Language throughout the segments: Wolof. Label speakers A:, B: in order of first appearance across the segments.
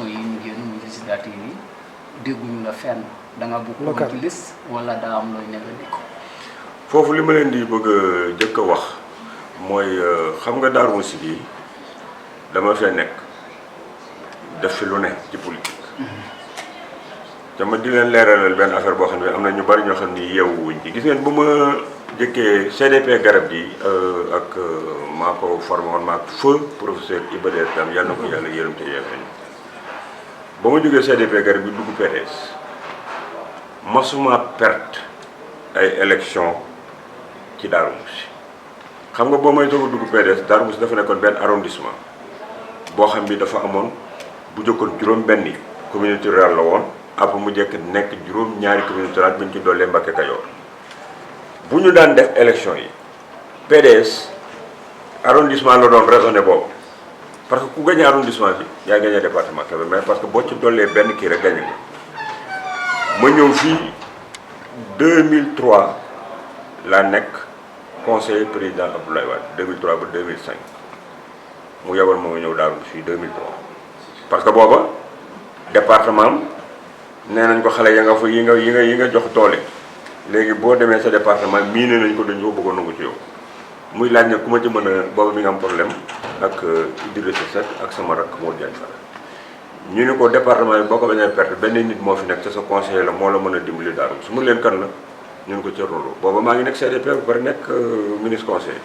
A: élection yi ñu génn muy législative yi dégguñu la fenn da nga bokk ci liste wala daa am looy nekk di ko
B: foofu li ma leen di bëgg a jëkk a wax mooy xam nga Darou Mousty bi dama fee nekk def fi lu ne ci politique dama di leen leeralal benn affaire boo xam ne am na ñu bari ñoo xam ni yeewu wuñ ci gis ngeen bu ma jëkkee CDP garab gi ak maa ko formé woon maak feu professeur Iba Der Thiam yal na ko yàlla yërëm te yeefeñ ba ma jógee CDP garab gi dugg PDS masuma perte ay élection ci Darou Mousty xam nga boo may soog a dugg PDS Darou Mousty dafa nekkoon benn arrondissement boo xam bi dafa amoon bu jëkkoon juróom-benni communauté rurale la woon après mu jekk nekk juróom-ñaari communauté rurale bi ñu ci dollee Mbacké Kajoor bu ñu daan def élection yi PDS arrondissement la doon raisonné boobu parce que ku gagné arrondissement bi yaa gagné département Kébémer parce que boo ci dollee benn kii rek gagné nga ma ñëw fii 2003 laa nekk conseiller président Abdoulaye Wade 2003 ba 2005 mu yebal ma ñëw Darou Mousty fii 2003 parce que booba département am nee nañ ko xale ya nga fa yi nga jox doole léegi boo demee sa département miine nañ ko dañu ko bëggoon nangu ci yow muy laaj ne ku ma ci mën a booba mi nga am problème ak Idrissa Seck ak sama rakk Modou Diagne Fada ñu ne ko département bi boo ko bañee perte benn nit moo fi nekk te sa conseiller la moo la mën a dimbali Darou Mousty mu leen kan la ñu ne ko Thierno Lo booba maa ngi nekk CDP ba pare nekk ministre conseiller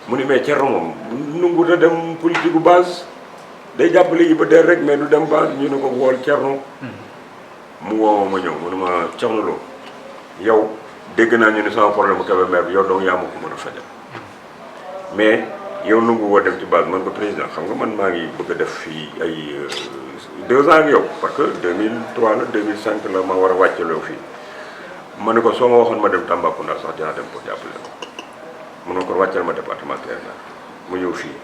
B: mu ni mais Thierno moom nangu a dem politique bu base day jàppale Iba Der rek mais du dem base ñu ne ko wool Thierno mu woo ma ñëw mu ne ma Thierno Lo yow dégg naa ñu ne sama problème bu Kébémer bi yow donc yaa ma ko mën a fajal mais yow nangu woo dem ci base man ko président xam nga man maa ngi bëgg a def fii ay 2 ans ak yow parce que 2003 la 2005 la ma war a wàccaloo fii ma ne ko soo ma waxoon ma dem Tambacounda sax dinaa dem pour jàppale ko mu ne ko wàccal ma département Kébémer mu ñëw fii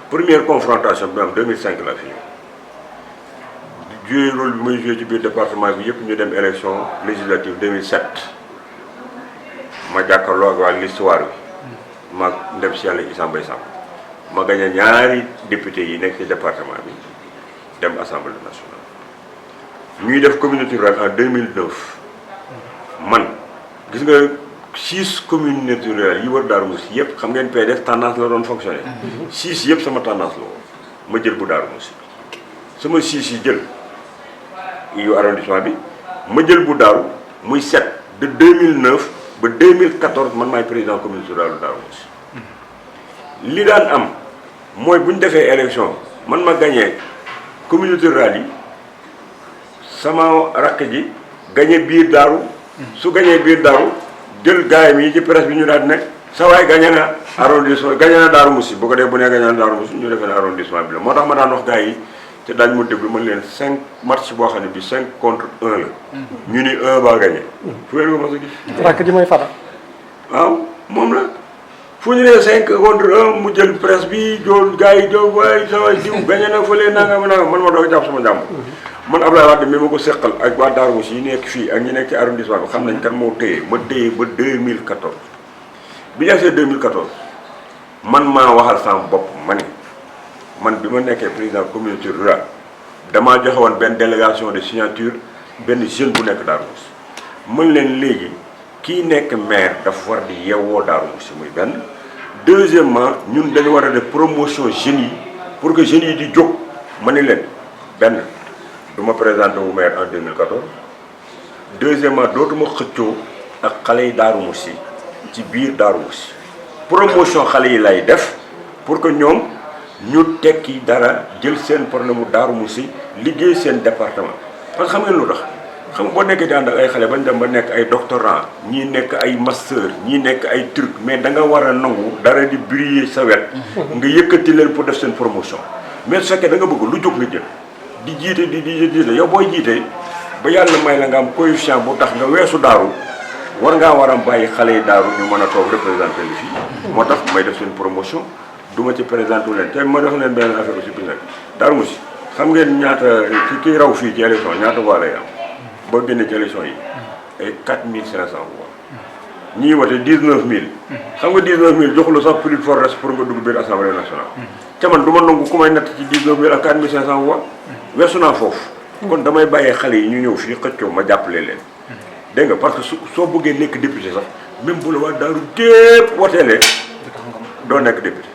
B: première confrontation bi am 2005 la fi ñëw joué rôle bi may joué ci biir département bi yëpp ñu dem élection législative 2007 ma jàkkaarloo ak waa l'histoire bi ma ndem si yàlla Issa Mbaye Samb ma gagné ñaari député yi nekk ci département bi dem assemblée nationale ñuy def communauté rurale en 2009 man gis nga 6 communautés rurales yi wër Darou Mousty yëpp xam ngeen PDS tendance la doon fonctionné 6 yëpp sama tendance la woon ma jël bu Darou Mousty sama 6 yi jël yu arrondissement bi ma jël bu Darou muy 7 de 2009 ba 2014 man maay président communauté rurale Darou Mousty li daan am mooy bu ñu defee élection man ma gagné communauté rurale yi sama rakk ji gagné biir Darou su gagné biir Darou jël gaayam yi ci presse bi ñu daal ne sa waay gagné na arrondissement gagné na Darou Mousty bu ko dee bu nee gagné na Darou Mousty ñu defee ne arrondissement bi la moo tax ma daan wax gars yi te daañu ma déglu man leen 5 match boo xam ne bi 5 contre 1 la ñu ni 1 baa gagné fu ngeen ko mos a gis
C: rakk ji mooy Fada
B: waaw moom la fu ñu nee 5 contre 1 mu jël presse bi jool gars yi jool waay sa waay diw gagné na fële nangam man ma doog jàpp sama njàmm man Abdoulaye Wade mi ma ko seqal ak waa Darou Mousty yi nekk fii ak ñi nekk ci arrondissement bi xam nañ kan moo téye ma téye ba 2014 bi ñu agsee 2014 man maa waxal sama bopp ma ni man bi ma nekkee président communauté rurale damaa joxe woon benn délégation de signature benn jeune bu nekk Darou Mousty mën leen léegi kii nekk maire dafa war di yeewoo Darou Mousty muy benn deuxièmement ñun dañu war a def promotion jeunes yi pour que jeunes yi di jóg ma ni leen benn du ma présenté wu maire en 2014 deuxièmement dootuma xëccoo ak xale yi Darou Mousty ci biir Darou Mousty promotion xale yi lay def pour que ñoom ñu tekki dara jël seen problème mu Darou Mousty liggéey seen département parce que xam ngeen lu tax xam nga boo nekkee di ànd ak ay xale bañ dem ba nekk ay doctorant ñii nekk ay master ñii nekk ay truc mais da nga war a nangu dara di briller sa wet nga yëkkati leen pour def seen promotion mais su fekkee da nga bëgg lu jóg nga jël di jiite di jiite yow booy jiite ba yàlla may la nga am coefficient bu tax nga weesu Darou war ngaa war a bàyyi xale yi Darou ñu mën a toog représenté li fii moo tax may def seen promotion duma ci présenté wu leen te ma def leen benn affaire aussi bi nag Darou Mousty xam ngeen ñaata kii raw fii ci élection ñaata voix lay am boo génnee ci élection yi ay 4500 voix ñii wote 19000. xam nga 19000 joxu la sax plus de force pour nga dugg biir assemblée nationale. ca man du ma nangu ku may natt ci 19000 ak 4500 voix. weesu naa foofu. kon damay bàyyee xale yi ñu ñëw fii xëccoo ma jàppale leen. dégg nga parce que soo bëggee nekk député sax même bu la waa Daaru gépp woteelee doo nekk député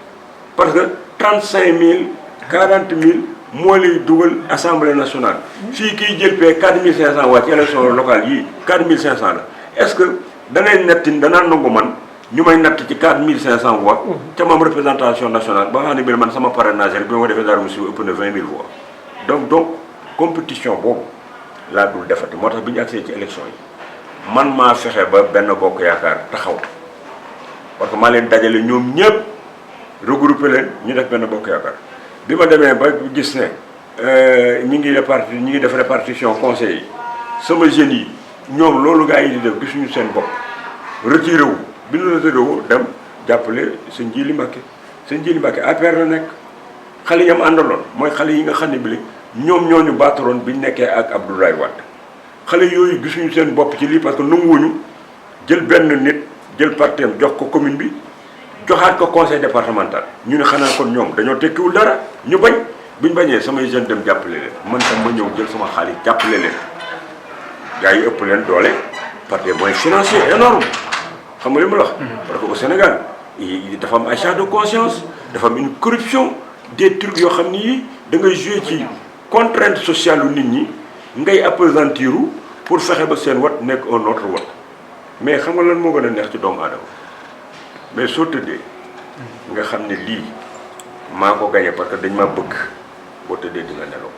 B: parce que 35000 40000 moo lay dugal assemblée nationale. fii kiy jël pee 4500 voix ci élection locale yii 4500 la est-ce que danay netti danaa nangu man ñu may natt ci 4500 voix. ca moom représentation nationale ba nga xam ne bii man sama parrainage rek bi ma ko defee Darou Mousty ëpp na 20000 voix. donc compétition boobu laa dul defati moo tax bi ñu agsee ci élection yi man maa fexe ba benn bokk yaakaar taxaw parce que maa leen dajale ñoom ñëpp regroupé leen ñu def benn bokk yaakaar bi ma demee ba gis ne ñi ngi def répartition conseil yi sama jeunes yi ñoom loolu gaa yi di def gisuñu seen bopp retiré wu bi ñu retiré wu dem jàppale sëñ Jili Mbàkke APR la nekk xale yam àndaloon mooy xale yi nga xam ne bi ñoom ñooñu baataroon bi ñu nekkee ak Abdoulaye Wade xale yooyu gisuñu seen bopp ci lii parce que nanguwuñu jël benn nit jël parteem jox ko commune bi joxaat ko conseil départemental ñu ne xanaa kon ñoom dañoo tekkiwul dara ñu bañ buñ bañee samay jeunes dem jàppale leen man tam ma ñëw jël sama xaalis jàppale leen gars yi ëpp leen doole parce que mooy financier énorme xam nga li ma la wax parce que au Sénégal dafa am achat de conscience dafa am une corruption des trucs yoo xam ni yi da ngay jouer ci contrainte sociale u nit ñi ngay appesantiru pour fexe ba seen wat nekk un autre wat mais xam nga lan moo gën a neex ci doomu aadama mais soo tëddee nga xam ne lii maa ko gagné parce que dañ maa bëgg boo tëddee di nga nelaw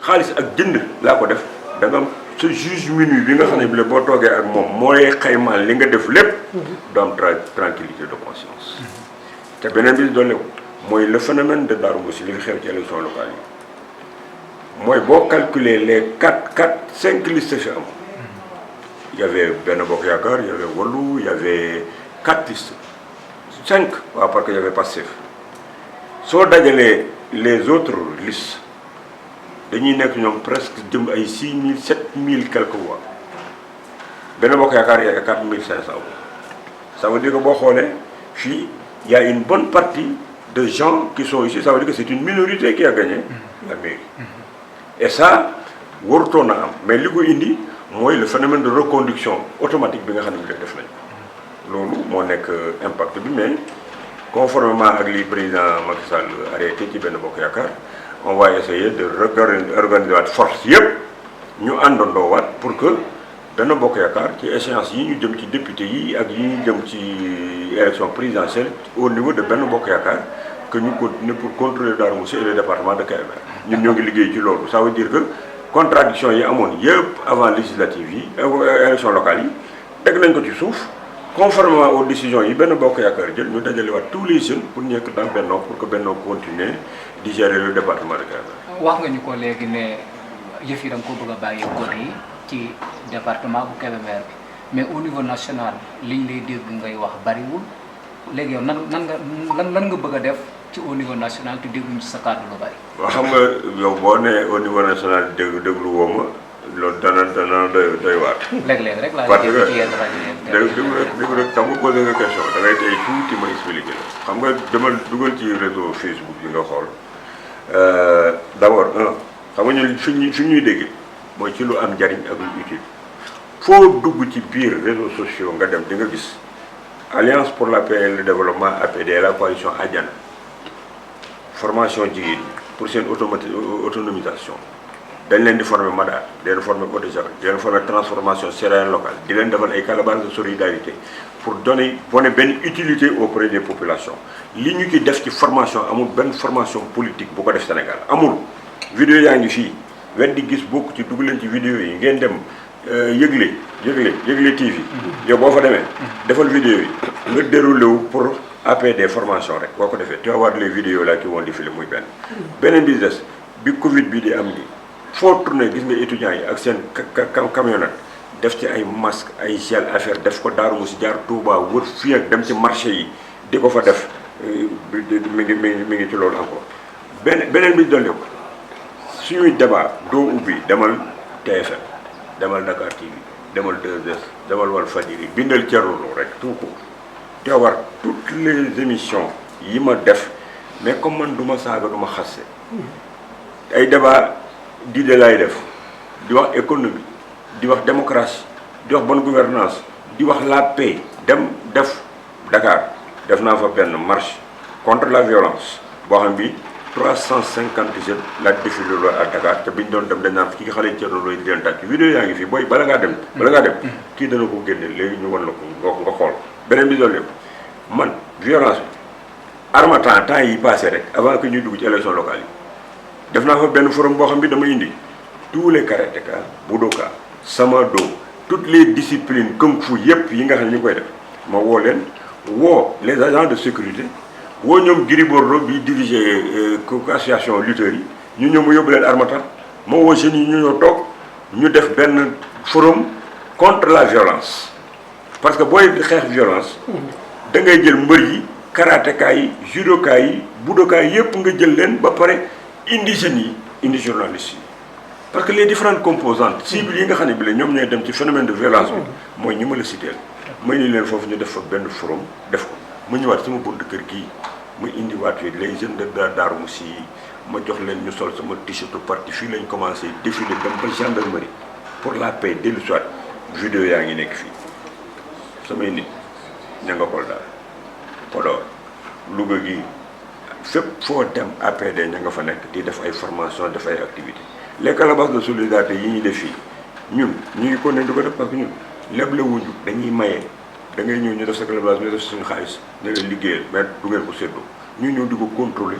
B: xaalis ak jënd laa ko def da nga am sa juge minuit bi nga xam ne bi la boo toogee ak moom mooy xaymaal li nga def lépp du am tranquillité de conscience te beneen bi doon lew mooy le phénomène de Darou Mousty li xew ci élection locale yi mooy boo calculer les 5 listes fi am il y avait Benno Bokk Yaakaar il y avait Wallu il y avait 4 listes 5 waaw parce que il y avait Pastef soo dajalee les autres listes dañuy nekk ñoom presque jëm ay 6000 7000 quelques voix Benno Bokk Yaakaar il y a 4500 voix ça veut dire que boo xoolee fii il y a une bonne partie de gens qui sont ici ça veut dire que c'est une minorité qui a gagné la mairie et ça warutoon na am mais li ko indi mooy le phénomène de reconduction automatique bi nga xam ne bi def nañ loolu moo nekk impact bi mais conformément ak li président Macky Sall arrêté ci Benno Bokk Yaakaar on va essayer de organiser waat force yëpp ñu àndandoo waat pour que Benno Bokk Yaakaar ci échéance yi ñu jëm ci député yi ak yi ñu jëm ci élection présidentielle au niveau de Benno Bokk Yaakaar que ñu continuer pour contrôler Darou Mousty et le département de Kébémer ñun ñoo ngi liggéey ci loolu ça veut dire que contradiction yi amoon yëpp avant législative yi élection locale yi teg nañ ko ci suuf conformément aux décisions yi Benno Bokk Yaakaar jël ñu dajale waat tous les jeunes pour nekk dans Benno pour que Benno continuer di gérer le département de Kébémer.
A: wax nga ñu ko léegi ne yëf yi da nga ko bëgg a bàyyi góor yi ci département bu Kébémer bi mais au niveau national liñ lay dégg ngay wax bariwul léegi yow lan nga bëgg a def ci au niveau national te dégguñu ci sa kàddu lu bari.
B: waaw xam nga yow boo nee au niveau national déglu woo ma loolu dana doy waar.
A: léeg-léeg rek laa
B: parce
A: dégg ci yenn rajo
B: que déglu rek xam nga posé nga question da ngay tey tuuti ma expliqué la xam nga dama dugal ci réseau Facebook bi nga xool d'abord xam nga ñun fi ñuy déggee mooy ci lu am njariñ ak lu utile foo dugg ci biir réseaux sociaux nga dem di nga gis Alliance pour la paix et le développement APD la coalition Adiana formation jigéen ñi pour seen autonomisation dañ leen di former Madaar di leen former eau de javel di leen former transformation céréale locale di leen defal ay calebasse de solidarité pour donner benn utilité auprès des populations li ñu ci def ci formation amul benn formation politique bu ko def Sénégal amul vidéo yaa ngi fii weddi gis bokk ci dugg leen ci vidéo yi ngeen dem yëgle TV yow boo fa demee defal vidéo yi nga déroulé wu pour APD formation rek boo ko defee tu vas voir les vidéos là qui vont défiler muy beneen bi des bi Covid bi di am ni foo tourné gis nga étudiants yi ak seen camionnette def ci ay masque ay gel affaire def ko Darou Mousty jaar Touba wër fii ak dem ci marché yi di ko fa def mi ngi ci loolu encore beneen bi dolli ko suñuy débat doo ubbi demal TFM demal Dakar TV demal 2S demal Walfadjri bindal Thierno Lo rek tout court te war toutes les émissions yi ma def mais comme man du ma saaga du ma xasse ay débat d'idées laay def di wax économie di wax démocratie di wax bonne gouvernance di wax la paix dem def Dakar def naa fa benn marche contre la violence boo xam bi 350 jeunes la défilé loo à Dakar te biñ doon dem dañ naan kii xale Thierno Lo yi di leen tàcc vidéo yaa ngi fii booy bala ngaa dem kii dana ko génne léegi ñu wan la ko nga xool beneen bi doon lépp man violence bi Harmattan temps yi passé rek avant que ñuy dugg ci élection locale yi def naa fa benn forum boo xam bi dama indi tous les karatéka budoka samado toutes les disciplines kung fu yépp yi nga xam ne ñu koy def ma woo leen woo les agents de sécurité woo ñoom Gris Bordeaux bi diriger association lutteurs yi ñu ñëw mu yóbbu leen Harmattan ma woo jeunes yi ñu ñëw toog ñu def benn forum contre la violence parce que booy xeex violence da ngay jël mbër yi karatéka yi judoka yi budoka yi yépp nga jël leen ba pare indi jeunes yi indi journalistes yi parce que les différentes composantes cibles yi nga xam ne bi la ñoom ñooy dem ci phénomène de violence bi mooy ñi ma la citeel may ni leen foofu ñu def fa benn forum def ko ma ñëwaat sama bunt kër gii ma indiwaat yi les jeunes de Darou Moussi yi ma jox leen ñu sol sama t-shirt parti fii lañ commencé défilé dem ba gendarmerie pour la paix dellu soit vidéo yaa ngi nekk fii samay nit ña nga Kolda Podor Louga gi fépp foo dem APD ña nga fa nekk di def ay formation def ay activité les calebasses de solidarité yi ñuy def fii ñun ñu ngi ko ne di ko def parce que ñun leble wuñu dañuy maye da ngay ñëw ñu def sa calebasse ñu def suñu xaalis ne leen liggéeyal mais du ngeen ko séddoo ñu ñëw di ko contrôler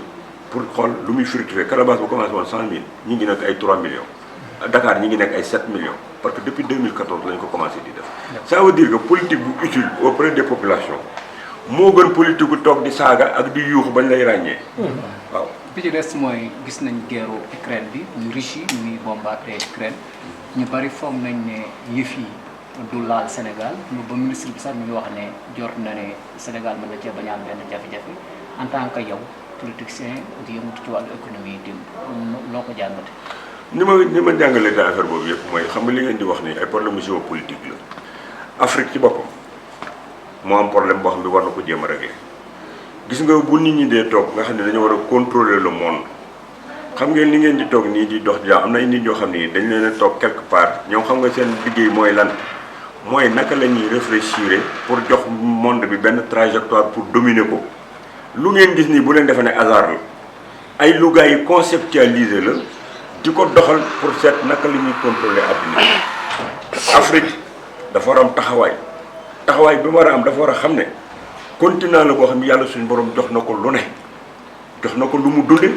B: pour xool lu muy fructuer calebasse bu commencé woon 100 000 ñi ngi nekk ay 3 millions Dakar ñi ngi nekk ay 7 millions parce que depuis 2014 lañ ko commencé di def ça veut dire que politique bu utile auprès des populations moo gën politique bu toog di saaga ak di yuuxu bañ lay ràññee waaw
A: bi ci des mooy gis nañ guerre Ukraine bi ñu Russie ñu ngi bombardé Ukraine ñu bari foog nañ ne yëf yi du laal Sénégal ñu ba ministre bi sax ñu ngi wax ne jot na ne Sénégal mën na cee bañ a am benn jafe-jafe en tant que yow politicien di yëngatu ci wàllu économie yi loo ko jàngate
B: ni ma jàngalee te affaire boobu yëpp mooy xam nga li ngeen di wax ni ay problème géopolitique la Afrique ci boppam moo am problème boo xam ne war na ko jéem a régler gis nga bu nit ñi dee toog nga xam ne dañoo war a contrôler le monde xam ngeen li ngeen di toog nii di dox di am na ay nit ñoo xam ni dañ leen a toog quelque part ñoom xam nga seen liggéey mooy lan mooy naka la ñuy réfléchir pour jox monde bi benn trajectoire pour dominer ko lu ngeen gis nii bu leen defee ne hasard la ay lu gars yi conceptualiser la di ko doxal pour seet naka la ñuy contrôler àddina Afrique dafa war a am taxawaay bi mu war a am dafa war a xam ne continent la boo xam ne yàlla suñu borom jox na ko lu ne jox na ko lu mu dunde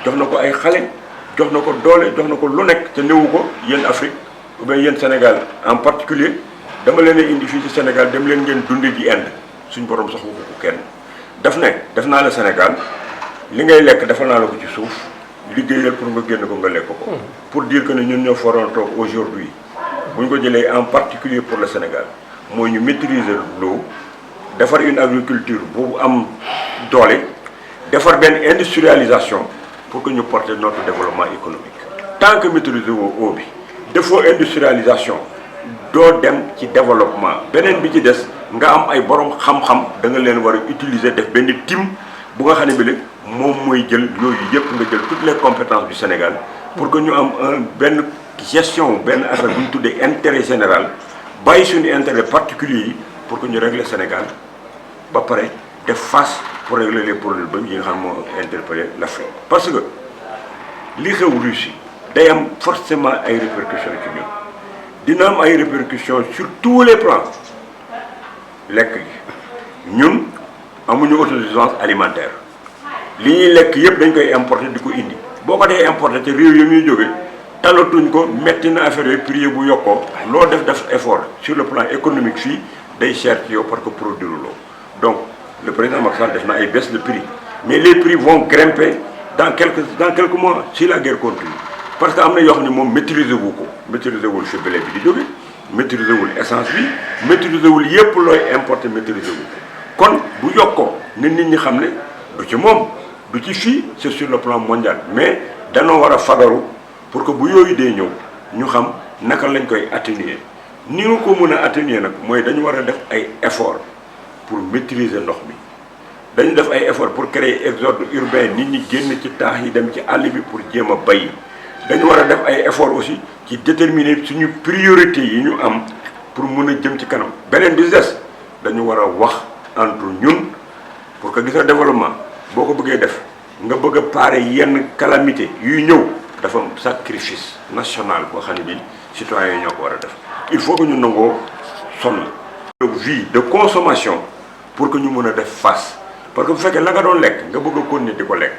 B: jox na ko ay xale jox na ko doole jox na ko lu nekk te néewu ko yéen Afrique ou bien yéen Sénégal en particulier dama leen a indi fii ci Sénégal dem leen ngeen dunde ji Inde suñu borom sax waxu ko kenn daf ne def naa la Sénégal li ngay lekk defal naa la ko ci suuf liggéeyal pour nga génn ko nga lekk ko pour dire que ne ñun ñoo faroon toog aujourd'hui bu ñu ko jëlee en particulier pour le Sénégal mooy ñu maîtriser l'eau defar une agriculture bu am doole defar benn industrialisation pour que ñu porter notre développement économique tant que maîtriser woo eau bi defoo industrialisation doo dem ci développement beneen bi ci des nga am ay borom xam-xam da nga leen war a utiliser def benn team bu nga xam ne bi léegi moom mooy jël yooyu yëpp nga jël toutes les compétences du Sénégal pour que ñu am benn gestion benn affaire bu ñu tuddee intérêt général bàyyi suñu intérêt particulier yi pour que ñu régler Sénégal ba pare def face pour régler les problèmes yi nga xam moo interpellé l'Afrique parce que li xew Russie day am forcément ay répercussions ci ñun dina am ay répercussions sur tous les plans lekk gi ñun amuñu autosuffisance alimentaire li ñuy lekk yëpp dañ koy importer di ko indi boo ko dee importer te réew yi ñuy jóge talatuñ ko metti na affaire yooyu prix bu yokkoo loo def effort sur le plan économique fii day cher ci yow parce que produire loo donc le président Macky Sall def na ay baisse de prix mais les prix vont grimper dans quelques mois si la guerre continue parce que am na yoo xam ne moom maîtriser wu ko maîtriser wul fi blé bi di jóge maîtriser wul essence bi maîtriser wul yépp looy importer maîtriser wu kon bu yokkoo ne nit ñi xam ne du ci moom du ci fii c'est sur le plan mondial mais danoo war a fagaru pour que bu yooyu dee ñëw ñu xam naka lañ koy atténuer ni nga ko mën a atténuer nag mooy dañu war a def ay effort pour maîtriser ndox mi dañu def ay effort pour créer exode urbain nit ñi génn ci taax yi dem ci àll bi pour jéem a bay dañu war a def ay effort aussi ci déterminer suñu priorité yi ñu am pour mën a jëm ci kanam beneen bi des dañu war a wax entre ñun pour que gis nga développement boo ko bëggee def nga bëgg a parer yenn calamité yuy ñëw dafa am sacrifice national boo xam ne bi citoyens yi ñoo ko war a def il faut que ñu nangoo sonn vie de consommation pour que ñu mën a def face parce que bu fekkee la nga doon lekk nga bëgg a continuer di ko lekk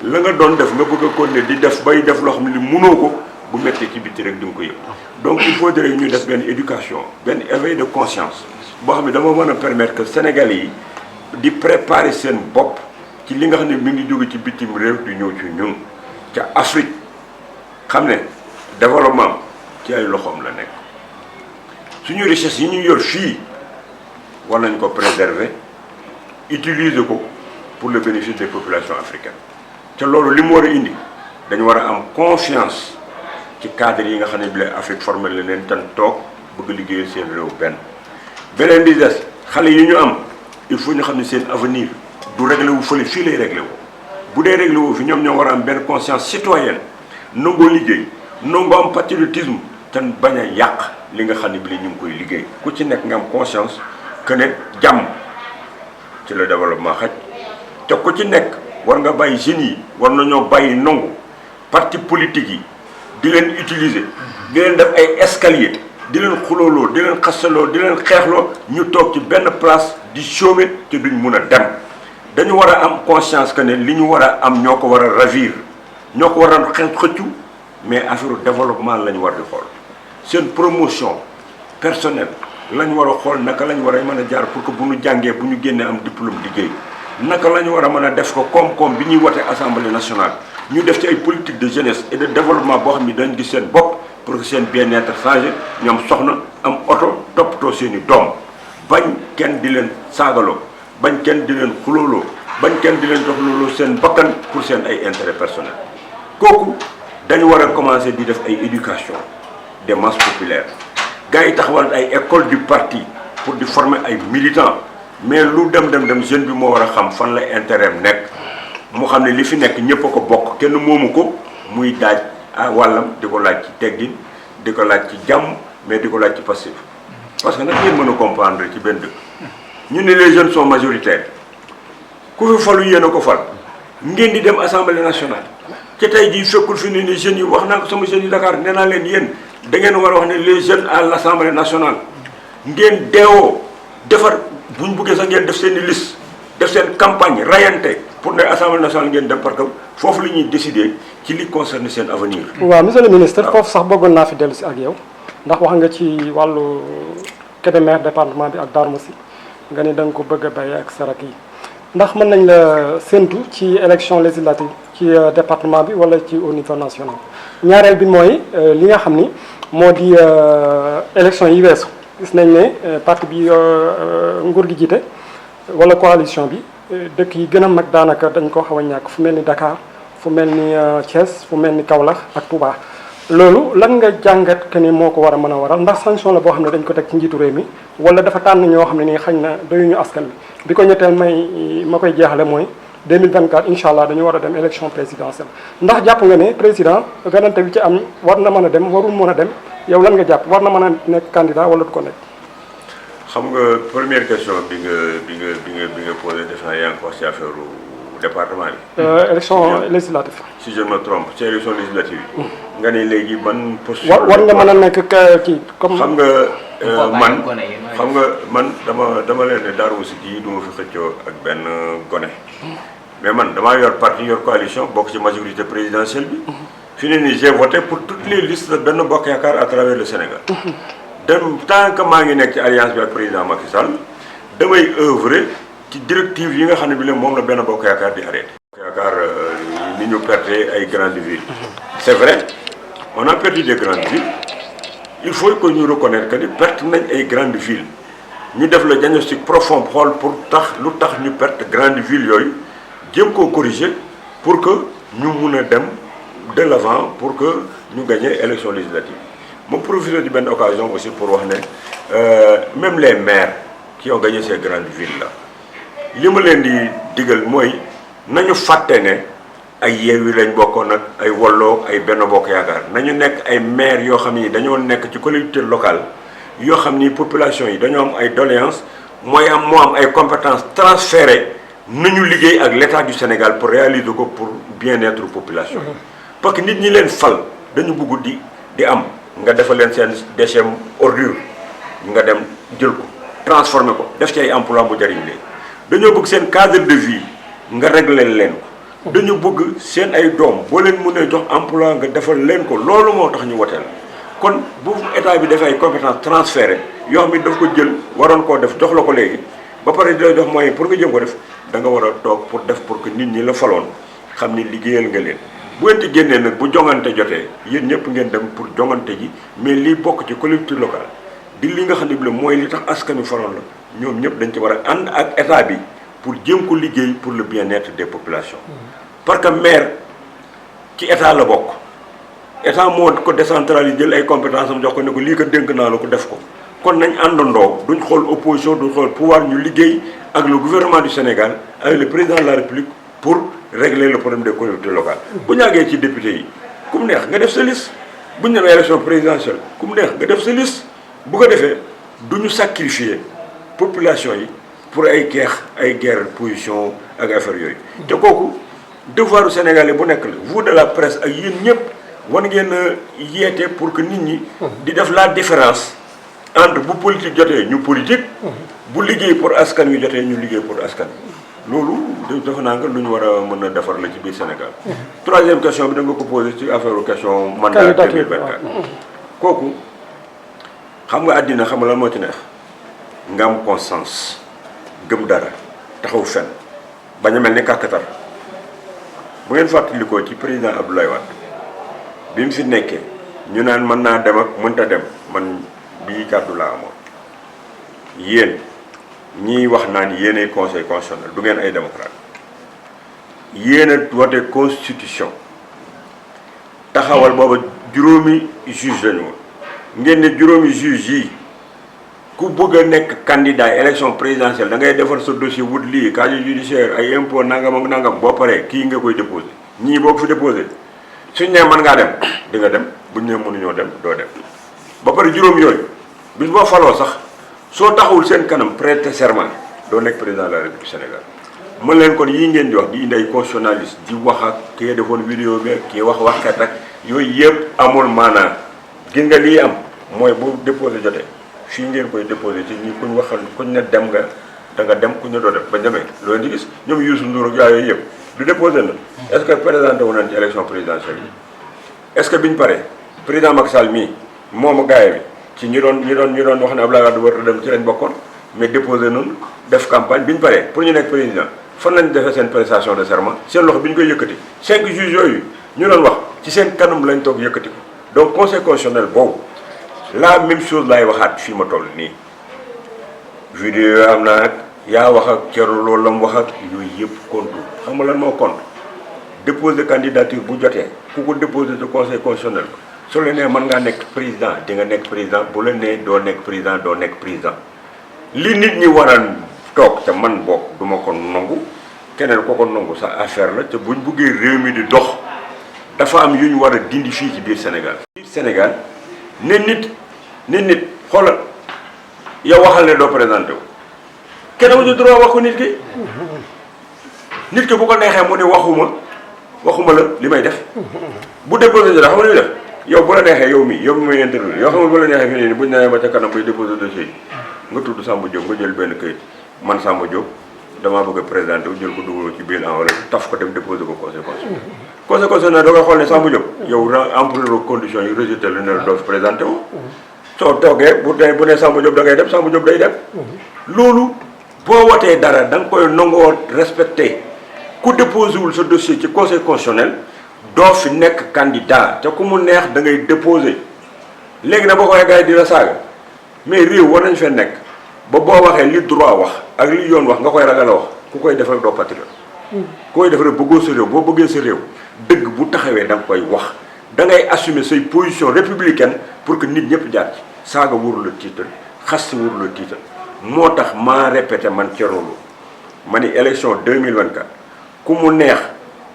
B: la nga doon def nga bëgg a continuer di def bay def loo xam ne li mënoo ko bu méttee ci bitti rek di nga ko yëg donc il faudrait ñu def benn éducation benn éveil de conscience boo xam ne dama mën a permettre que Sénégalais yi di préparer seen bopp ci li nga xam ne mi ngi jóge ci bitim réew di ñëw ci ñun ca Afrique xam ne développement ci ay loxoom la nekk suñu richesse yi ñu yor fii war nañ ko préserver utiliser ko pour le bénéfice des populations africaines te loolu li mu war a indi dañu war a am confiance ci cadre yi nga xam ne bi la Afrique formé la leen tan toog bëgg liggéeyal seen réew beneen bi des xale yi ñu am il faut ñu xam ne seen avenir du réglé wu fële fii lay réglé wu bu dee réglé wu fi ñoom ñoo war a am benn conscience citoyenne nangoo liggéey nangoo am patriotisme te bañ a yàq li nga xam ne bi la ñu ngi koy liggéey ku ci nekk nga am conscience que ne jàmm ci le développement xaj te ku ci nekk war nga bàyyi jeunes yi war nañoo bàyyi nangu parti politique yi di leen utiliser di leen def ay escalier di leen xulooloo di leen xasaloo di leen xeexloo ñu toog ci benn place di chômer te duñ mun a dem dañu war a am conscience que ne li ñu war a am ñoo ko war a ravir ñoo ko war a xëccu mais affaire développement la ñu war di xool seen promotion personnelle la ñu war a xool naka la ñu war a mën a jaar pour que bu ñu jàngee bu ñu génnee am diplôme liggéey naka la ñu war a mën a def ko koom-koom bi ñuy wote assemblée nationale ñu def ci ay politique de jeunesse et de développement boo xam ni dañ gis seen bopp pour que seen bien-être changé ñu am soxna am oto toppatoo seen i doom bañ kenn di leen saagaloo bañ kenn di leen xulooloo bañ kenn di leen jox looloo seen bakkan pour seen ay intérêt personnel kooku dañu war a commencer di def ay éducation des masses populaires gars yi taxawal ay école du parti pour di former ay militants mais lu dem jeune bi moo war a xam fan la intérêt am nekk mu xam ne li fi nekk ñëpp a ko bokk kenn moomu ko muy daaj wàllam di ko laaj ci teggin di ko laaj ci jàmm mais di ko laaj ci passif parce que nag ngeen mën a comprendre ci benn dëkk ñu ne les jeunes sont majoritaires ku fi falu yéen a ko fal ngeen di dem assemblée nationale ci tey jii fekkul fi ne ni jeunes yi wax naa ko sama jeunes yi Dakar nee naa leen yéen da ngeen war a wax ne les jeunes à l'assemblée nationale ngeen deewoo defar bu ñu buggee sax ngeen def seen i liste def seen campagne rayante pour ne assemblée nationale ngeen dem parce que foofu la ñuy décider ci li concerne seen avenir.
C: waaw monsieur le ministre foofu sax bëggoon naa fi dellu si ak yow ndax wax nga ci wàllu Kébémer département bi ak Darou Moussi nga ni da nga ko bëgg a béy ak sarak yi ndax mën nañ la séntu ci élection législative ci département bi wala ci au niveau national. ñaareel bi mooy li nga xam ni moo di élection yi weesu gis nañ ne parti bi nguur gi jiite wala coalition bi dëkk yi gën a mag daanaka dañ koo xaw a ñàkk fu mel ni Dakar fu mel ni Thiès fu mel ni Kaolack ak Touba. loolu lan nga jàngat que ni moo ko war a mën a waral ndax sanction la boo xam ne dañ ko teg ci njiitu réew mi wala dafa tànn ñoo xam ne nii xañ na doyuñu askan bi ko ñetteel ma koy jeexale mooy 2024 incha allah dañu war a dem élection présidentielle ndax jàpp nga ne président ganante bi ci am war na mën a dem warul mën a dem yow lan nga jàpp war na mën a nekk candidat wala du ko nekk.
B: xam nga première question bi nga posé def naa yaa ngi ko wax ci affaire département bi.
C: élection législative.
B: si je me trompe ci élection législative yi. nga ne léegi ban posture.
C: war nga mën a nekk kii comme.
B: xam nga man dama leen ne Darou Moussi gii du ma fi xëccoo ak benn gone. mais man damaa yor parti yor coalition bokk ci majorité présidentielle bi. fi ne nii j'ai voté pour toutes les listes de Benno Bokk Yaakaar à travers le Sénégal. tant que maa ngi nekk ci alliance bi ak président Macky Sall damay œuvrer ci directive yi nga xam ne bi la moom la Benno Bokk Yaakaar di arrêté. yaakaar ni ñu perte ay grandes villes. c'est vrai on a perdu des grandes villes il faut que ñu reconnaître que ni perte nañ ay grandes villes ñu def le diagnostic profond xool pour lu tax ñu perte grandes villes yooyu jéem koo corriger pour que ñu mun a dem de l'avant pour que ñu gagner élection législative ma profité de benn occasion aussi pour wax ne même les maires qui ont gagné ces grandes villes là li ma leen di digal mooy nañu fàtte ne ay Yewwi lañ bokkoon ak ay Wallu ay Benno Bokk Yaakaar nañu nekk ay maires yoo xam ni dañoo nekk ci collectivité locale yoo xam ni population yi dañoo am ay doléances moo am ay compétences transférées nañu liggéey ak l'État du Sénégal pour réaliser ko pour bien-être population yi parce que nit ñi leen fal dañu bëgg di am nga defal leen seen déchet ordure nga dem jël ko transformer ko def ci ay emploi bu jariñ leen dañoo bëgg seen cadre de vie nga régler leen ko dañu bëgg seen ay doom boo leen mënee jox emploi nga defal leen ko loolu moo tax ñu woteel kon bu état bi defee ay compétences transférées yoo xam ne daf ko jël waroon koo def jox la ko léegi ba pare di la jox moyen pour nga jëm ko def da nga war a toog pour def pour que nit ñi la faloon xam ni liggéeyal nga leen bu ngeen ci génnee nag bu jongante jotee yéen ñëpp ngeen dem pour jongante ji mais lii bokk ci collectivité locale di li nga xam ne bi la mooy li tax askan wi faloon la ñoom ñëpp dañ ci war a ànd ak état bi pour jéem ko liggéey pour le bien-être des populations parce que maire ci état la bokk état moo ko décentralisé jël ay compétences am jox ko ne ko lii ko dénk naa la ko def ko kon nañ àndandoo duñ xool opposition duñ xool pouvoir ñu liggéey ak le gouvernement du Sénégal avec le président de la République pour régler le problème des collectivités locales bu ñu àggee ci député yi ku mu neex nga def sa liste bu ñu demee élection présidentielle ku mu neex nga def sa liste bu ko defee du ñu sacrifier population yi pour ay guerre position ak affaire yooyu te kooku devoiru sénégalais bu nekk la vous de la presse ak yéen ñëpp war ngeen a yeete pour que nit ñi di def la différence entre bu politique jotee ñu politique bu liggéey pour askan wi jotee ñu liggéey pour askan wi loolu defe naa nga lu ñu war a mën a defar la ci biir Sénégal troisième question bi da nga ko posé ci affaire question mandat 2024 kooku xam nga àddina xam nga lan moo ci neex nga am conscience gëm dara taxaw fen bañ a mel ni kàkkatar bu ngeen fàttalikoo ci président Abdoulaye Wade bi mu fi nekkee ñu naan mën naa dem ak mënta dem man bii kàddu laa amoon yéen ñiy wax naan yéenay conseil constitutionnel du ngeen ay démocrate yéen a wote constitution taxawal booba juróomi juge lañu woon ngeen ne juróomi juge yi ku bëgg a nekk candidat élection présidentielle da ngay defar sa dossier wut lii casier judiciaire ay impôt nangam ak nangam boo paree kii nga koy déposé ñii boo ko fi déposé suñ ne mën ngaa dem di nga dem buñ ne mënuñoo dem doo dem ba pare juróom yooyu bis boo faloo sax soo taxawul seen kanam prêter serment doo nekk président de la République du Sénégal mën leen kon yii ngeen di wax di indi ay constitutionnaliste di wax ak kii defoon vidéo bi kii waxkat ak yooyu yëpp amul maanaa gis nga lii am mooy bu déposé jotee fii ngeen koy déposé ci ñi kuñ waxal kuñ ne dem nga da nga dem kuñ ne doo dem ba demee loolu di gis ñoom Youssou Ndour ak yooyu yëpp du déposé na est-ce que présenté wu nañ ci élection présidentielle yi est-ce que biñu paree président Macky Sall mii moomu gaay bi ci ñi doon wax ne Abdoulaye Wade war a dem ci lañ bokkoon mais déposé noonu def campagne biñu paree pour ñu nekk président fan lañ defee seen prestation de serment seen loxo bi ñu koy yëkkati 5 juges yooyu ñu doon wax ci seen kanam lañ toog yëkkati ko donc conseil constitutionnel boobu la même chose laay waxaat fii ma toll nii vidéo yoo am naa nag yaa wax ak Thierno loolu la mu wax ak yooyu yëpp compte xam nga lan moo compte déposer candidature bu jotee ku ko déposer de conseil constitutionnel soo leen nee mën ngaa nekk président di nga nekk président bu leen nee doo nekk président doo nekk président li nit ñi war a toog ca man bokk du ma ko nangu keneen ko ko nangu sa affaire la te buñ buggee réew mi di dox dafa am yu ñu war a dindi fii ci biir Sénégal. biir Sénégal ne nit xoolal yow waxal ne doo présenté wu kenn amuñu droit wax ko nit ki bu ko neexee mu ne waxuma la li may def bu déposé jot xam nga li muy def yow bu la neexee yow mi may interview yoo xam nga bu la neexee fii nii buñ nee ba ca kanam bay déposé dossier yi nga tudd Samba Diop nga jël benn këyit man Samba Diop damaa bëgg a présenté wu jël ko dugaloo ci biir enveloppe taf ko dem déposé ko conseil constitutionnel da koy xool ne Samba Diop yow remplir conditions yi rejeté la ne la doo fi présenté wu soo toogee bu ne Samba Diop da ngay dem Samba Diop day dem loolu boo watee dara da nga koy nangoo respecté ku déposé wul sa dossier ci conseil constitutionnel doo fi nekk candidat te ku mu neex da ngay déposé léegi nag boo ko waxee gars yi di la saaga mais réew war nañ fee nekk ba boo waxee li droit wax ak li yoon wax nga koy ragal a wax ku koy def rek doo patriote ku koy def rek bëggoo sa réew boo bëggee sa réew dëgg bu taxawee da nga koy wax da ngay assumer say position républicaine pour que nit ñëpp jaar ci saaga wóoru la tiital xas si wóoru la tiital moo tax maa répété man Thierno Lo ma ni élection 2024 ku mu neex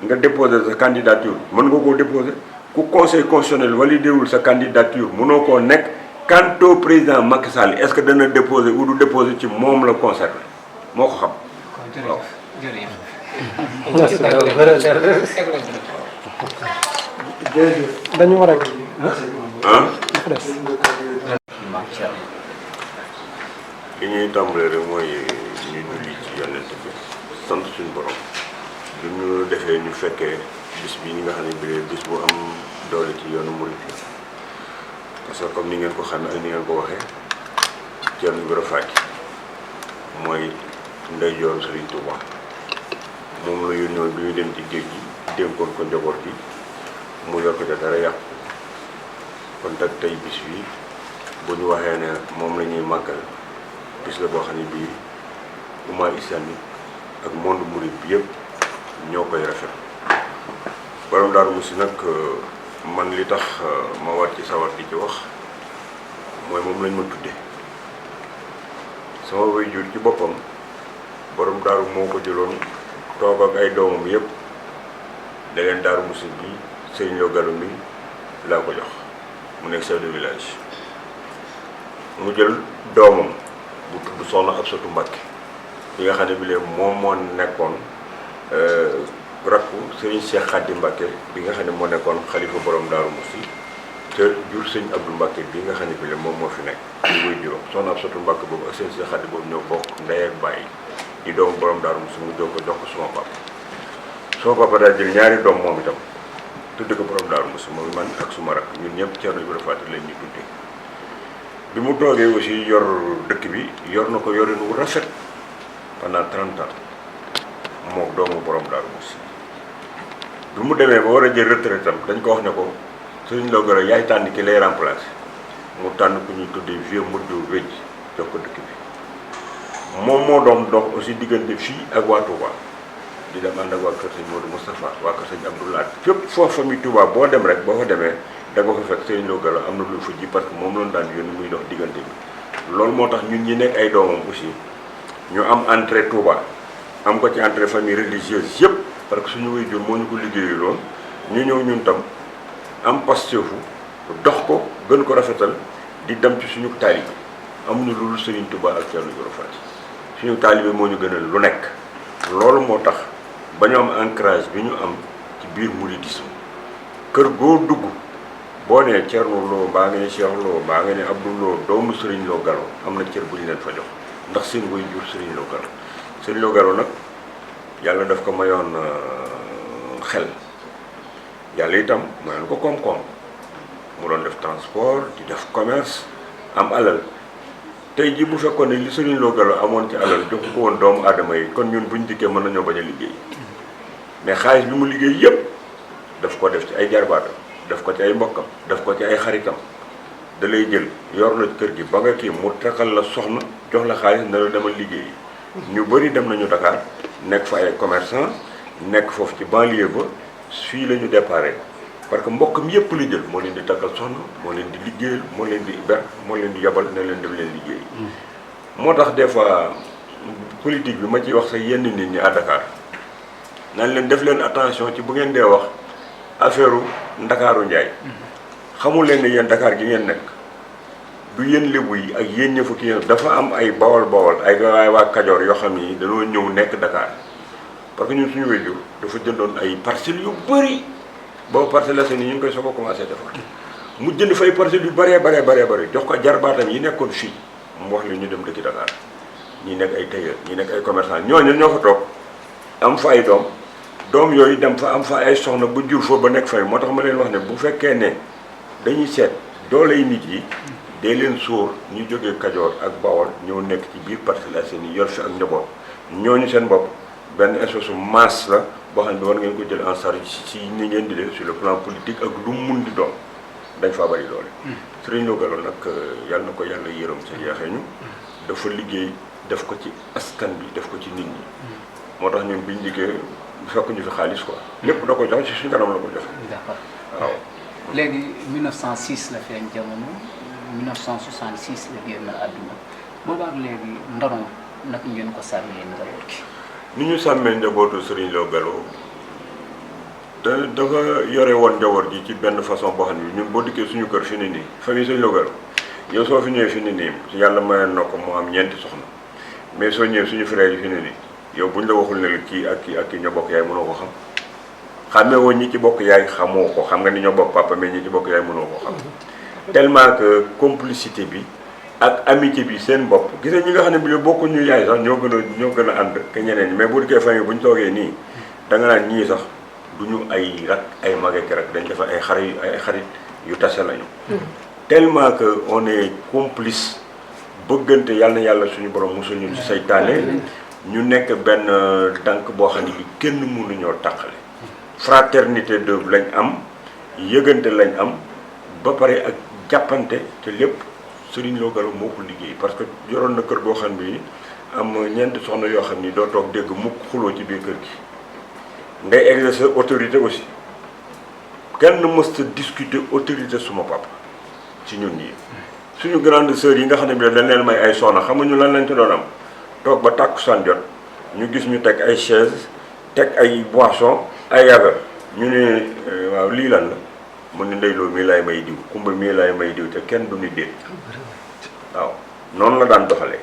B: nga déposer sa candidature mën nga koo déposer ku conseil constitutionnel validé wul sa candidature mënoo koo nekk quant au président Macky Sall est-ce que dana déposer ou du déposer ci moom la concerné moo ko xam.
A: jërëjëf.
C: dañu war a.
B: ah.
C: dafa des.
B: li ñuy tàmbalee rek mooy ñu julli ci yonent bi sant suñu borom bi ñu defee ñu fekkee bis bi ñi nga xam ne bi bis bu am doole ci yoonu murid parce que comme ni ngeen ko xamee ak ni ngeen ko waxee Thierno Ibrahima Faty mooy ndeyjooru Serigne Touba moom la yónnoon bi ñu dem ci géej gi dénkoon ko njaboot gi mu yor ko ca dara yàqu kon nag tey bis bi bu ñu waxee ne moom la ñuy màggal bis la boo xam ne bii umma islamique ak monde mouride bi yëpp ñoo koy rafet borom Daaru Muxti nag man li tax ma war ci sawar di ci wax mooy moom lañ ma tudde sama waajur ci boppam borom daaru moo ko jëloon toog ak ay doomam yëpp da leen Daaru Muxti bi Serigne Lo Gallo mi laa ko jox mu nekk chef de village mu jël doomam bu tudd Soxna Absatu Mbàkke bi nga xam ne bi lee moom moo nekkoon rakku Serigne Cheikh Khady Mbàkke bi nga xam ne moo nekkoon xalifa borom Daaru Muxti te jur sëñ Abdou Mbàkke bi nga xam ne bi lee moom moo fi nekk di koy juróom Soxna Absatu Mbàkke boobu ak sëñ Cheikh Khady boobu ñoo bokk ndey ak bàyyi di doomu borom Daaru Muxti mu jox ko suma papa daal jël ñaari doom moom itam tudde ko borom Daaru Muxti moom man ak suma rak ñun ñëpp Thierno Ibrahima Faty lañ ñu tudde bi mu toogee aussi yor dëkk bi yor na ko yorin wu rafet pendant 30 ans moom doomu borom Daaru Muxti bi mu demee ba war a jël retraite am dañ ko wax ne ko Serigne Lo Gallo yaay tànn ki lay remplacer mu tànn ku ñuy tuddee vieux Modou Wéj jox ko dëkk bi moom moo doon dox aussi diggante fii ak waa Touba di dem ànd ak waa kër sëñ Modou Moustapha waa kër sëñ Abdoulaye fépp foo famille Touba boo dem rek boo fa demee da nga ko fekk Serigne Lo Gallo am na lu fa ji parce que moom loolu daan yónni muy dox diggante bi loolu moo tax ñun ñi nekk ay doomam aussi ñu am entrée Touba am ko ci entrée famille religieuse yëpp parce que suñu waajur moo ñu ko liggéeyu loon ñu ñëw ñun tam am pastefu dox ko gën ko rafetal di dem ci suñu taalibe amuñu loolu Serigne Touba ak Thierno Ibrahima Faty suñu taalibe moo ñu gënal lu nekk loolu moo tax ba ñu am ancrage bi ñu am ci biir mouridisme kër goo dugg boo nee Thierno Lo mbaa nga ne Cheikh Lo mbaa nga ne Abdou Lo doomu Serigne Lo Gallo am na cër bu ñu leen fa jox ndax seen way jur Serigne Lo Gallo Serigne Lo Gallo nag yàlla daf ko mayoon xel yàlla itam mayoon ko koom-koom mu doon def transport di def commerce am alal tey jii bu fekkoon ne li Serigne Lo Gallo amoon ci alal jox ko woon doomu aadama yi kon ñun buñ dikkee mën nañoo bañ a liggéey mais xaalis bi mu liggéey yëpp daf ko def ci ay jarbaatam daf ko ci ay mbokkam daf ko ci ay xaritam da lay jël yor la kër gi ba nga kii mu takkal la soxna jox la xaalis na la demal liggéeyi ñu bëri dem nañu Dakar nekk fa ay commerçant nekk foofu ci banlieue ba fii la ñu déparé parce que mbokkam yëpp la jël moo leen di takkal soxna moo leen di liggéeyal moo leen di ber moo leen di yabal ne leen dem leen liggéey moo tax des fois politique bi ma ciy wax sax yenn nit ñi à Dakar naan leen def leen attention ci bu ngeen dee wax affaire Ndakaaru Njaay xamul leen ne yéen Dakar gi ngeen nekk du yéen lébu yi ak yéen ña fukki yéen dafa am ay bawol ay waa Kajoor yoo xam ni dañoo ñëw nekk Dakar parce que ñun suñu wéjur dafa jëndoon ay parcelles yu bëri boobu parcelles la ñu ngi koy soog a commencé defar mu jënd fay parcelles yu bëree jox ko jarbaatam yi nekkoon fii mu wax leen ñu dem dëkki Dakar ñi nekk ay tailleur ñi nekk ay commerçant ñooñu ñoo fa toog am fa ay doom yooyu dem fa am fa ay soxna bu jur fa ba nekk fay moo tax ma leen wax ne bu fekkee ne dañuy seet dooley nit yi dee leen sóor ñu jógee Kajoor ak Bawol ñëw nekk ci biir Parcelles Assainies yor fi ak njaboot ñooñu seen bopp benn espèce masse la boo xam ne war ngeen ko jël en charge ci ni ngeen di def sur le plan politique ak lu mu mun di doon dañ faa bari doole. Serigne Lo Gallo nag yàlla na ko yàlla yërëm sa yeexee ñu dafa liggéey def ko ci askan bi def ko ci nit ñi moo tax ñun biñ liggéey fekk ñu fi xaalis quoi lépp da ko jox ci suñu kanam la ko joxe. waaw
A: léegi 1906 la feeñ jamono 1966 la génn àdduna boobaak léegi ndono naka ngeen ko sàmmee njaboot gi.
B: ni ñu sàmmee njabootu Serigne Lo Gallo te dafa yore woon njaboot gi ci benn façon boo xam ne ñun boo dikkee suñu kër fi ni nii famille Serigne Lo Gallo yow soo fi ñëwee fi ni nii yàlla mayoon na ko mu am ñeenti soxna mais soo ñëwee suñu frère yi fi ni nii yow buñ la waxul ne la kii ak kii ñoo bokk yaay mënoo ko xam xàmmee woon ñi ci bokk yaay xamoo ko xam nga ni ñoo bokk papa mais ñi ci bokk yaay mënoo ko xam tellement que complicité bi ak amitié bi seen bopp gis nga ñi nga xam ne bi bokku ñu yaay sax ñoo gën a ànd que ñeneen ñi mais bu dikkee famille bu ñu toogee nii da nga naan ñii sax du ñu ay rak ay magek rek dañ defa ay xarit yu tase lañu tellement que on est complice bëggante yàlla na yàlla suñu borom mosul ñu ci saytaane ñu nekk benn tànk boo xam ne bi kenn mënuñoo tàqale fraternité de lañ am yëgante lañ am ba pare ak jàppante te lépp Serigne Lo Gallo moo ko liggéey parce que yoroon na kër boo xam bi am ñeenti soxna yoo xam ni doo toog dégg mukk xuloo ci biir kër gi ngay exercer autorité aussi kenn mësta discuter autorité suma papa ci ñun ñii suñu grande sœur yi nga xam ne bi dañ leen may ay soxna xamuñu lan lañ ci doon am toog ba tàkkusaan jot ñu gis ñu teg ay chaise teg ay boisson ay yaga ñu ne waaw lii lan la mu ne Ndeye Lo mii laay may diw Kumba mii laay may diw te kenn du ni déet waaw noonu la daan doxalee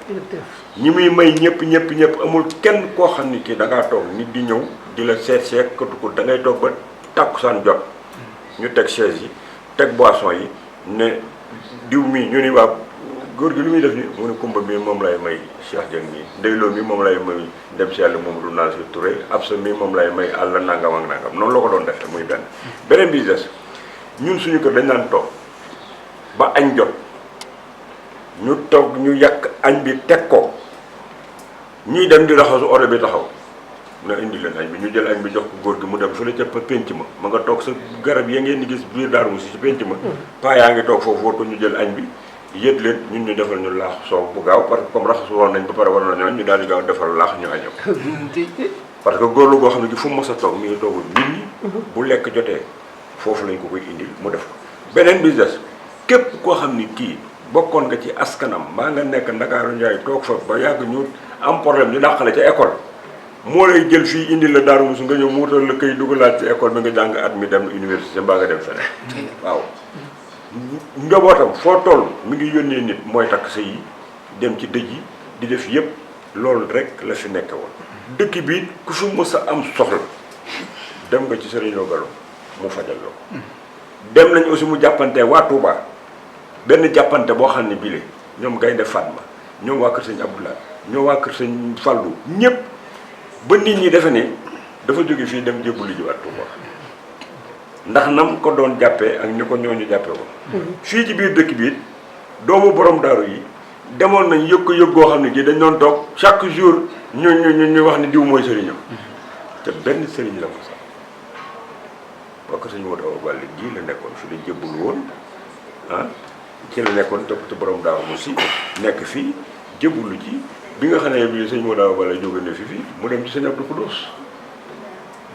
B: ñi muy may ñëpp amul kenn koo xam ni kii da ngaa toog nit di ñëw di la seet ko da ngay toog ba tàkkusaan jot ñu teg chaise yi teg boisson yi ne diw mii ñu ni waa góor gi lu muy def ni mu ne Kumba mii moom lay may Cheikh Dieng mii Ndeye Lo mii moom lay may dem si yàlla moom du naan si Touré Absa mii moom lay may àll nangam ak nangam noonu la ko doon defee muy beneen bi des ñun suñu kër dañ daan toog ba añ jot ñu toog ñu yàq añ bi teg ko ñuy dem di raxasu oto bi taxaw na indi leen añ bi ñu jël añ bi jox ko góor gi mu dem fële ca pénc ma nga toog sa garab ya ngeen di gis biir Daaru Musi ci pénc ma paa yaa ngi toog foofu war ko ñu jël añ bi yët leen ñun ñu defal ñu laax soow bu gaaw parce que comme raxasu woon nañ ba pare war nañoo ñu daal di gaaw defal laax ñu añoo parce que góor lu goo xam ne gi fu mu mës a toog mi ngi toogul nit ñi bu lekk jotee foofu lañ ko koy indil mu def ko beneen business képp koo xam ni kii bokkoon nga ci askanam mbaa nga nekk Ndakaaru Njaay toog fa ba yàgg ñu am problème ñu dàqale ca école moo lay jël fii indil la Daaru Musi nga ñëw mu wutal la këy dugalaat ci école bi nga jàng at mi dem université mbaa nga dem feneen waaw njabootam foo toll mi ngi yónnee nit mooy takk sa yi dem ci dëj yi di def yëpp loolu rek la fi nekke woon dëkk bi ku fi mës a am soxla dem nga ci Serigne Lo Gallo mu fajal la ko dem nañ aussi mu jàppante waa Touba benn jàppante boo xam ne bile ñoom Gaynde Fatma ñoom waa kër sëñ Abdoulaye ñoom waa kër sëñ Fallou ñëpp ba nit ñi defe ne dafa jóge fii dem jébbuli ji waat Touba ndax nam ko doon jàppee ak ni ko ñooñu jàppee woon fii ci biir dëkk bi it doomu borom daaru yi demoon nañ yëg ko yëg goo xam ne gi dañ doon toog chaque jour ñu wax ni diw mooy sëriñam te benn sëriñ la ko sax waa kër sëñ Modou Awa Balla gii la nekkoon fi la jébbul woon ci la nekkoon topp ci borom Daaru Musi nekk fii jébbulu ci bi nga xam ne bi sëñ Modou Awa Balla jóge na fi mu dem ci sëñ Abdou Khoudoss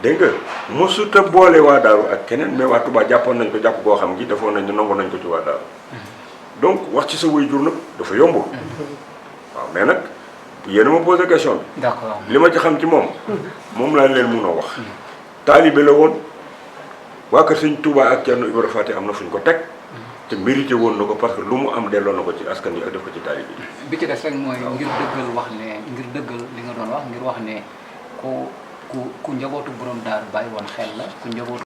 B: dégg nga mosut a boole waa Daaru ak keneen mais waa Touba jàppoon nañ ko jàpp goo xam gi defoon nañ nangu nañ ko ci waa Daaru donc wax ci sa waajur nag dafa yombul waaw mais nag yéen a ma posé question bi.
A: d'accord
B: li ma ci xam ci moom laa leen mun a wax. taalibe la woon waa kër sëñ Touba ak Thierno Ibrahima Faty am na fu ñu ko teg te mérité woon na ko parce que lu mu am delloo na ko ci askan wi ak def ko ci taalibe yi.
A: bi ci des rek mooy ngir dëggal wax ne ngir dëggal li nga doon wax ngir wax ne ku njabootu borom Daaru bàyyi woon xel la ku njabootu